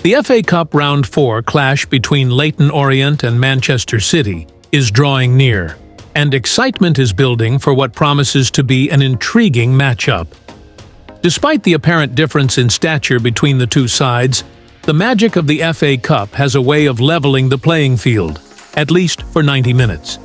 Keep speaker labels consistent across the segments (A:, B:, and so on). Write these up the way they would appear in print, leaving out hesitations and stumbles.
A: The FA Cup Round 4 clash between Leyton Orient and Manchester City is drawing near, and excitement is building for what promises to be an intriguing matchup. Despite the apparent difference in stature between the two sides, the magic of the FA Cup has a way of leveling the playing field, at least for 90 minutes.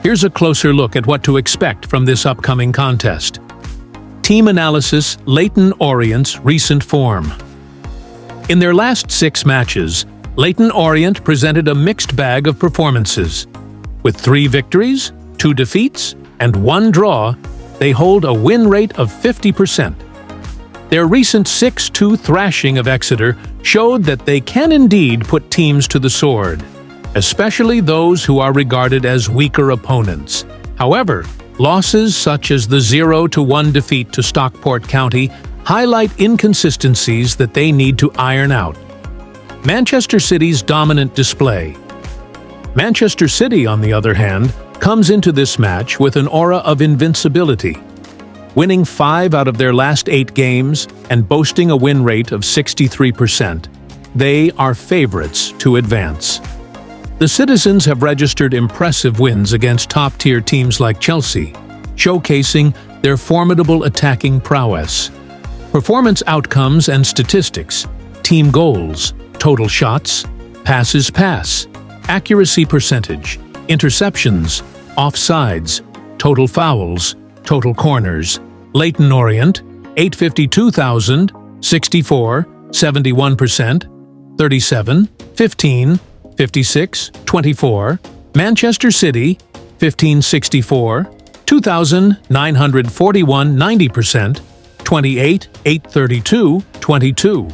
A: Here's a closer look at what to expect from this upcoming contest. Team analysis: Leyton Orient's recent form. In their last 6 matches, Leyton Orient presented a mixed bag of performances. With 3 victories, 2 defeats, and 1 draw, they hold a win rate of 50%. Their recent 6-2 thrashing of Exeter showed that they can indeed put teams to the sword, especially those who are regarded as weaker opponents. However, losses such as the 0-1 defeat to Stockport County highlight inconsistencies that they need to iron out. Manchester City's dominant display. Manchester City, on the other hand, comes into this match with an aura of invincibility. Winning 5 out of their last 8 games and boasting a win rate of 63%, they are favorites to advance. The citizens have registered impressive wins against top-tier teams like Chelsea, showcasing their formidable attacking prowess. Performance outcomes and statistics: team goals, total shots, passes pass, accuracy percentage, interceptions, offsides, total fouls, total corners. Leyton Orient, 852,000, 64, 71%, 37, 15, 56, 24. Manchester City, 1564, 2,941, 90%, 28, 832, 22.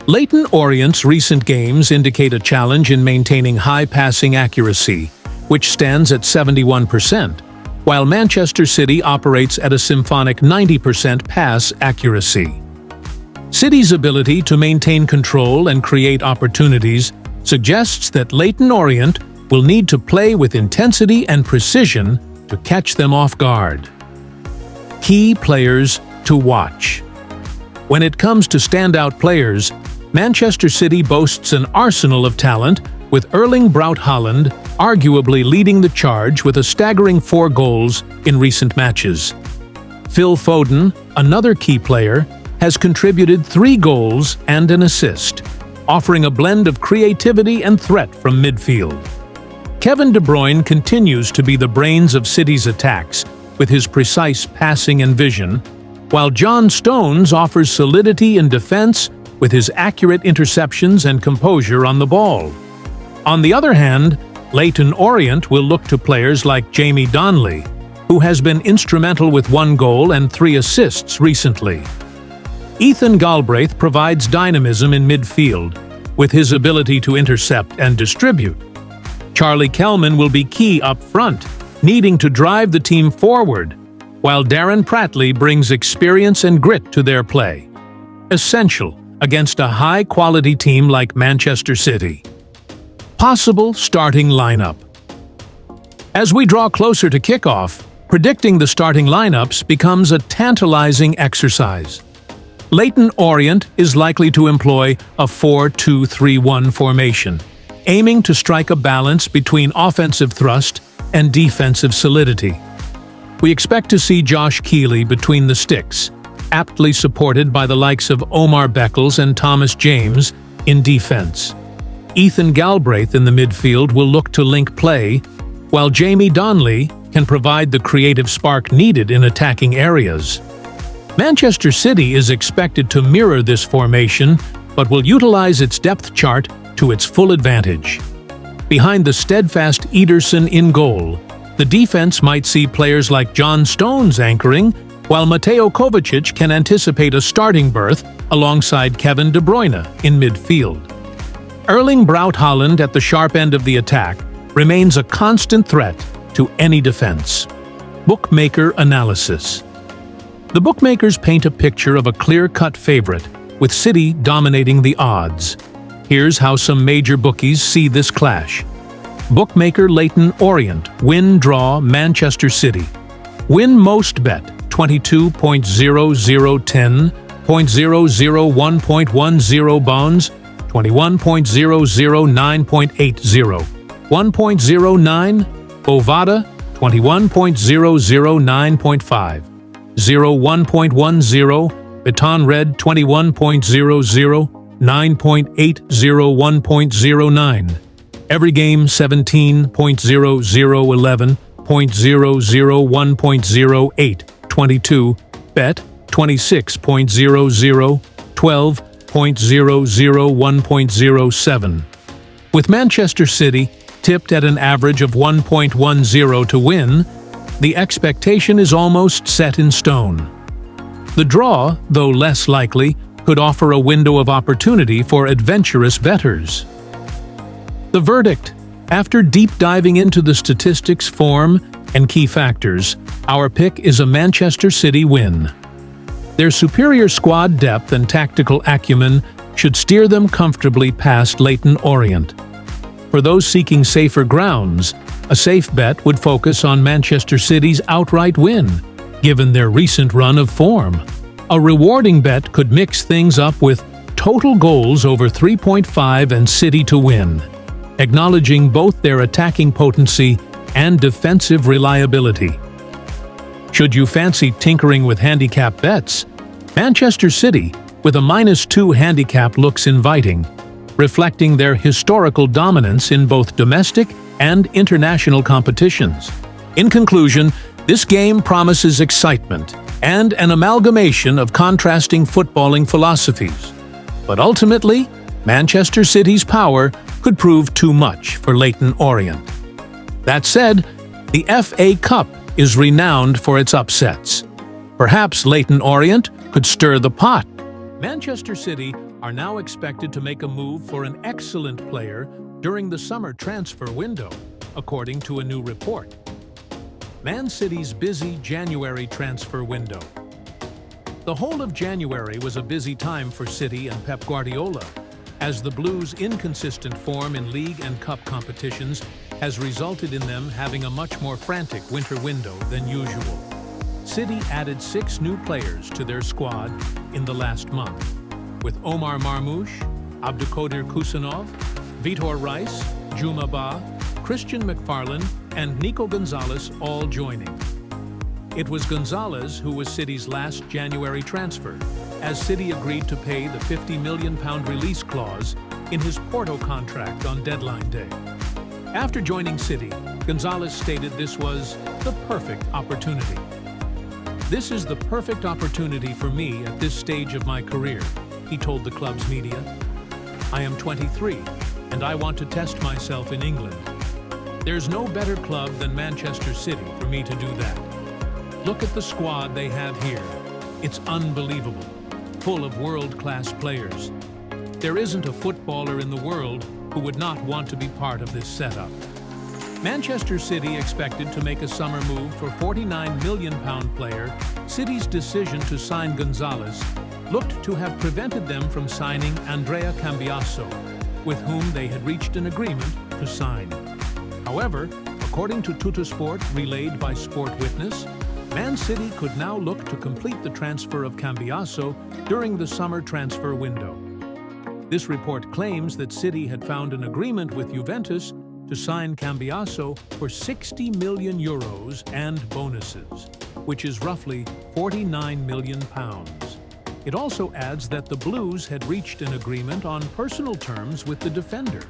A: Leyton Orient's recent games indicate a challenge in maintaining high passing accuracy, which stands at 71%, while Manchester City operates at a symphonic 90% pass accuracy. City's ability to maintain control and create opportunities suggests that Leyton Orient will need to play with intensity and precision to catch them off guard. Key players to watch. When it comes to standout players, Manchester City boasts an arsenal of talent, with Erling Braut Haaland arguably leading the charge with a staggering 4 goals in recent matches. Phil Foden, another key player, has contributed 3 goals and an assist, offering a blend of creativity and threat from midfield. Kevin De Bruyne continues to be the brains of City's attacks, with his precise passing and vision, while John Stones offers solidity in defense with his accurate interceptions and composure on the ball. On the other hand, Leyton Orient will look to players like Jamie Donnelly, who has been instrumental with 1 goal and 3 assists recently. Ethan Galbraith provides dynamism in midfield, with his ability to intercept and distribute. Charlie Kelman will be key up front, needing to drive the team forward, while Darren Pratley brings experience and grit to their play, essential against a high-quality team like Manchester City. Possible starting lineup. As we draw closer to kickoff, predicting the starting lineups becomes a tantalizing exercise. Leyton Orient is likely to employ a 4-2-3-1 formation, aiming to strike a balance between offensive thrust and defensive solidity. We expect to see Josh Keeley between the sticks, aptly supported by the likes of Omar Beckles and Thomas James in defense. Ethan Galbraith in the midfield will look to link play, while Jamie Donnelly can provide the creative spark needed in attacking areas. Manchester City is expected to mirror this formation, but will utilize its depth chart to its full advantage. Behind the steadfast Ederson in goal, the defense might see players like John Stones anchoring, while Mateo Kovacic can anticipate a starting berth alongside Kevin De Bruyne in midfield. Erling Braut Haaland at the sharp end of the attack remains a constant threat to any defense. Bookmaker analysis. The bookmakers paint a picture of a clear-cut favorite, with City dominating the odds. Here's how some major bookies see this clash. Bookmaker Leyton Orient, win-draw Manchester City. Win most bet, 22.0010, 1.001.10 bonds, 21.009.80, 1.09 Bovada, 21.009.5, 01.10 Baton Red, 21.00, 9.801.09, Every Game 17.0011, 0.001.08, 22, Bet 26.00, 12.001.07. With Manchester City tipped at an average of 1.10 to win, the expectation is almost set in stone. The draw, though less likely, could offer a window of opportunity for adventurous bettors. The verdict: after deep diving into the statistics, form, and key factors, our pick is a Manchester City win. Their superior squad depth and tactical acumen should steer them comfortably past Leyton Orient. For those seeking safer grounds, a safe bet would focus on Manchester City's outright win, given their recent run of form. A rewarding bet could mix things up with total goals over 3.5 and City to win, acknowledging both their attacking potency and defensive reliability. Should you fancy tinkering with handicap bets, Manchester City with a -2 handicap looks inviting, reflecting their historical dominance in both domestic and international competitions. In conclusion, this game promises excitement and an amalgamation of contrasting footballing philosophies. But ultimately, Manchester City's power could prove too much for Leyton Orient. That said, the FA Cup is renowned for its upsets. Perhaps Leyton Orient could stir the pot. Manchester City are now expected to make a move for an excellent player during the summer transfer window, according to a new report. Man City's busy January transfer window. The whole of January was a busy time for City and Pep Guardiola, as the Blues' inconsistent form in league and cup competitions has resulted in them having a much more frantic winter window than usual. City added 6 new players to their squad in the last month, with Omar Marmoush, Abdulkadir Kusanov, Vitor Rice, Juma Ba, Christian McFarlane, and Nico Gonzalez all joining. It was Gonzalez who was City's last January transfer, as City agreed to pay the £50 million release clause in his Porto contract on deadline day. After joining City, Gonzalez stated this was the perfect opportunity. "This is the perfect opportunity for me at this stage of my career," he told the club's media. "I am 23, and I want to test myself in England. There's no better club than Manchester City for me to do that. Look at the squad they have here. It's unbelievable, full of world-class players. There isn't a footballer in the world who would not want to be part of this setup." Manchester City expected to make a summer move for £49 million player. City's decision to sign Gonzalez looked to have prevented them from signing Andrea Cambiasso, with whom they had reached an agreement to sign. However, according to Tuttosport relayed by Sport Witness, Man City could now look to complete the transfer of Cambiasso during the summer transfer window. This report claims that City had found an agreement with Juventus to sign Cambiasso for €60 million and bonuses, which is roughly £49 million. It also adds that the Blues had reached an agreement on personal terms with the defender,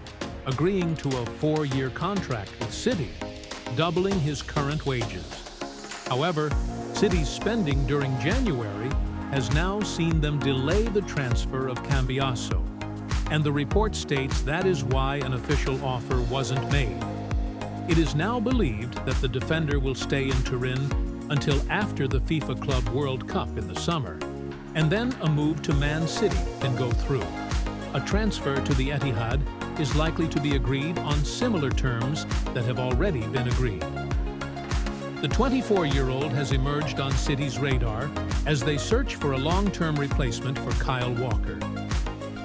A: agreeing to a 4-year contract with City, doubling his current wages. However, City's spending during January has now seen them delay the transfer of Cambiasso, and the report states that is why an official offer wasn't made. It is now believed that the defender will stay in Turin until after the FIFA Club World Cup in the summer, and then a move to Man City can go through. A transfer to the Etihad is likely to be agreed on similar terms that have already been agreed. The 24-year-old has emerged on City's radar as they search for a long-term replacement for Kyle Walker.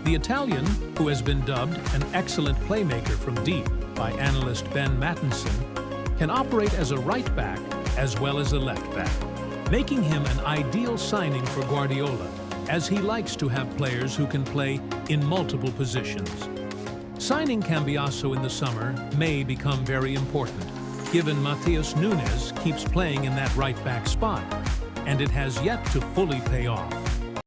A: The Italian, who has been dubbed an excellent playmaker from deep by analyst Ben Mattinson, can operate as a right-back as well as a left-back, making him an ideal signing for Guardiola, as he likes to have players who can play in multiple positions. Signing Cambiaso in the summer may become very important, given Matheus Nunes keeps playing in that right-back spot, and it has yet to fully pay off.